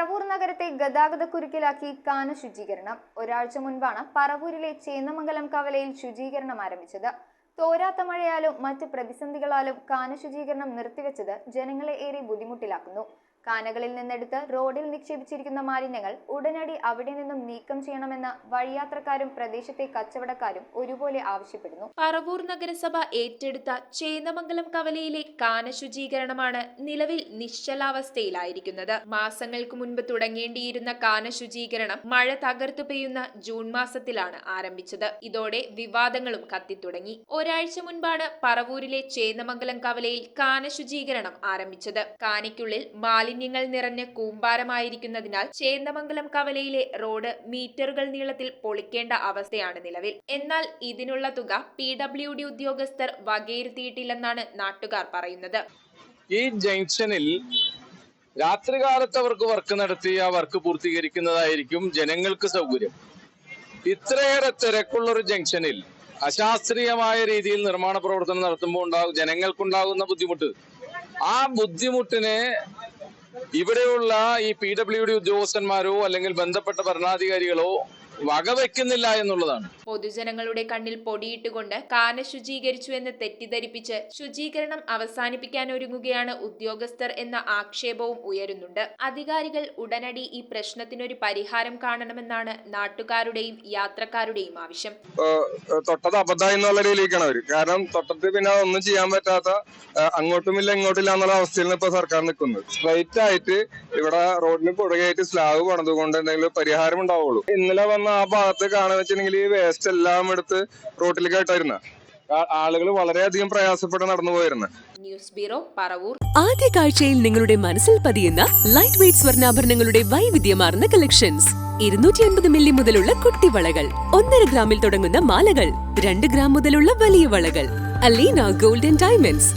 പറവൂർ നഗരത്തെ ഗതാഗതക്കുരുക്കിലാക്കി കാന ശുചീകരണം. ഒരാഴ്ച മുൻപാണ് പറവൂരിലെ ചേന്നമംഗലം കവലയിൽ ശുചീകരണം ആരംഭിച്ചത്. തോരാത്ത മഴയാലും മറ്റ് പ്രതിസന്ധികളാലും കാന ശുചീകരണം നിർത്തിവെച്ചത് ജനങ്ങളെ ഏറെ ബുദ്ധിമുട്ടിലാക്കുന്നു. കാനകളിൽ നിന്നെടുത്ത് റോഡിൽ നിക്ഷേപിച്ചിരിക്കുന്ന മാലിന്യങ്ങൾ ഉടനടി അവിടെ നിന്നും നീക്കം ചെയ്യണമെന്ന് വഴിയാത്രക്കാരും പ്രദേശത്തെ കച്ചവടക്കാരും ഒരുപോലെ ആവശ്യപ്പെടുന്നു. പറവൂർ നഗരസഭ ഏറ്റെടുത്ത ചേന്നമംഗലം കവലയിലെ കാന ശുചീകരണമാണ് നിലവിൽ നിശ്ചലാവസ്ഥയിലായിരിക്കുന്നത്. മാസങ്ങൾക്ക് മുൻപ് തുടങ്ങേണ്ടിയിരുന്ന കാന ശുചീകരണം മഴ തകർത്തു പെയ്യുന്ന ജൂൺ മാസത്തിലാണ് ആരംഭിച്ചത്. ഇതോടെ വിവാദങ്ങളും കത്തിത്തുടങ്ങി. ഒരാഴ്ച മുൻപാണ് പറവൂരിലെ ചേന്നമംഗലം കവലയിൽ കാന ശുചീകരണം ആരംഭിച്ചത്. കാനയ്ക്കുള്ളിൽ മാലിന്യങ്ങൾ നിറഞ്ഞ് കൂമ്പാരമായിരിക്കുന്നതിനാൽ ചേന്നമംഗലം കവലയിലെ റോഡ് മീറ്ററുകൾ നീളത്തിൽ പൊളിക്കേണ്ട അവസ്ഥയാണ് നിലവിൽ. എന്നാൽ ഇതിനുള്ള തുക PWD ഉദ്യോഗസ്ഥർ വകയിരുത്തിയിട്ടില്ലെന്നാണ് നാട്ടുകാർ പറയുന്നത്. ഈ ജംഗ്ഷനിൽ രാത്രികാലത്ത് അവർക്ക് വർക്ക് നടത്തി ആ വർക്ക് പൂർത്തീകരിക്കുന്നതായിരിക്കും ജനങ്ങൾക്ക് സൗകര്യം. ഇത്രയേറെ തിരക്കുള്ള ഒരു ജംഗ്ഷനിൽ അശാസ്ത്രീയമായ രീതിയിൽ നിർമ്മാണ പ്രവർത്തനം നടത്തുമ്പോൾ ജനങ്ങൾക്കുണ്ടാകുന്ന ബുദ്ധിമുട്ട്, ആ ബുദ്ധിമുട്ടിനെ ഇവിടെയുള്ള ഈ PWD ഉദ്യോഗസ്ഥന്മാരോ അല്ലെങ്കിൽ ബന്ധപ്പെട്ട ഭരണാധികാരികളോ വകവെക്കുന്നില്ല എന്നുള്ളതാണ്. പൊതുജനങ്ങളുടെ കണ്ണിൽ പൊടിയിട്ടുകൊണ്ട് കാന ശുചീകരിച്ചു എന്ന് തെറ്റിദ്ധരിപ്പിച്ച് ശുചീകരണം അവസാനിപ്പിക്കാൻ ഒരുങ്ങുകയാണ് ഉദ്യോഗസ്ഥർ എന്ന ആക്ഷേപവും ഉയരുന്നുണ്ട്. അധികാരികൾ ഉടനടി ഈ പ്രശ്നത്തിനൊരു പരിഹാരം കാണണമെന്നാണ് നാട്ടുകാരുടെയും യാത്രക്കാരുടെയും ആവശ്യം. തൊട്ടത് അബദ്ധം എന്നുള്ള രീതിയിലേക്കാണ് അവര്. കാരണം തൊട്ടത് പിന്നെ ഒന്നും ചെയ്യാൻ പറ്റാത്ത, അങ്ങോട്ടുമില്ല ഇങ്ങോട്ടില്ല എന്നുള്ള അവസ്ഥയിലാണ് ഇപ്പൊ സർക്കാർ നിൽക്കുന്നത്. സ്ട്രൈറ്റ് ആയിട്ട് ഇവിടെ റോഡിന് പുറകെയായിട്ട് സ്ലാബ് പണിതുകൊണ്ട് എന്തെങ്കിലും പരിഹാരം ഉണ്ടാവുള്ളൂ. ഇന്നലെ വന്ന ആ ഭാഗത്ത് കാണാൻ വെച്ചിട്ടുണ്ടെങ്കിൽ ഈ വേസ്റ്റ് എല്ലാം എടുത്ത് റോട്ടിലേക്ക് ആയിട്ടായിരുന്ന ആളുകൾ വളരെയധികം പ്രയാസപ്പെട്ട് നടന്നു പോയിരുന്നു. News bureau, Paravur. ആദ്യ കാഴ്ചയിൽ നിങ്ങളുടെ മനസ്സിൽ പതിയുന്ന ലൈറ്റ് വെയ്റ്റ് സ്വർണ്ണാഭരണങ്ങളുടെ വൈവിധ്യമാർന്ന കളക്ഷൻസ്. 250 മില്ലി മുതലുള്ള കുട്ടിവളകൾ, 1.5 ഗ്രാമിൽ തുടങ്ങുന്ന മാലകൾ, 2 ഗ്രാം മുതലുള്ള വലിയ വളകൾ. Aleena golden diamonds.